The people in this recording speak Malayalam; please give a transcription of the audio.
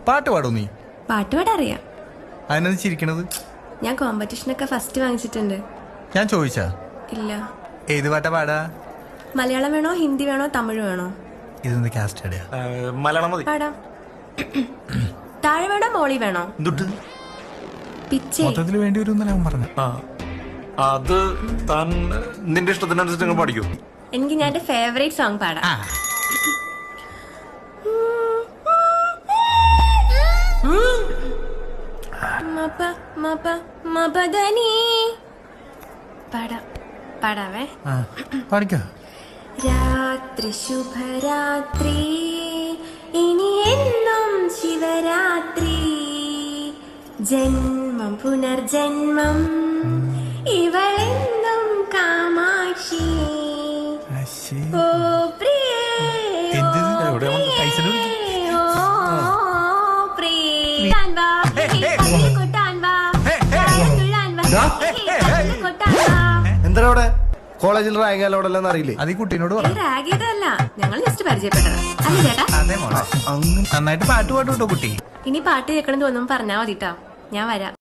പാട്ട് പാടൂ നീ? പാട്ട് പാടറിയാം. അതിനെന്ത് ചിരിക്കണത്? ഞാൻ കോമ്പറ്റീഷനൊക്കെ ഫസ്റ്റ് വാങ്ങിച്ചിട്ടുണ്ട്. ഞാൻ ചോദിച്ചാ? ഇല്ല. ഏത് പാട്ടാ പാടാ? മലയാളം വേണോ, ഹിന്ദി വേണോ, തമിഴ് വേണോ? ഇതെന്ത് കാസ്റ്റ്? മലയാളം മതി. പാടാം. താഴെ വേണോ, മോളി വേണോ? പിച്ചേ മൊത്തത്തിൽ വേണ്ടി വരും ഞാൻ പറഞ്ഞു. അത് താൻ നിന്റെ ഇഷ്ടത്തിനനുസരിച്ച് പഠിക്കൂ. എനിക്ക് ഞാൻ എന്റെ ഫേവറേറ്റ് സോങ് പാടാം. പാടാവേ. പാടിക്കോ. രാത്രി ശുഭരാത്രി, ഇനി എന്നും ശിവരാത്രി, ജന്മം പുനർജന്മം, ഇവളെന്നും കാമാക്ഷി. ഓ പ്രിയേ, എന്താ അവിടെ കോളേജിൽ റാങ്ക് അലോടെല്ലാം അറിയില്ലേ? അത് ഈ കുട്ടീനോട് റാഗിയതല്ല, ഞങ്ങൾ ജസ്റ്റ് പരിചയപ്പെട്ടതാ. അല്ലേ ചേട്ടാ? അതെ മോളെ, നന്നായിട്ട് പാട്ട് പാട്ടു കേട്ടോ കുട്ടി. ഇനി പാട്ട് കേൾക്കണം തോന്നുന്നു പറഞ്ഞാ മതിട്ടോ, ഞാൻ വരാം.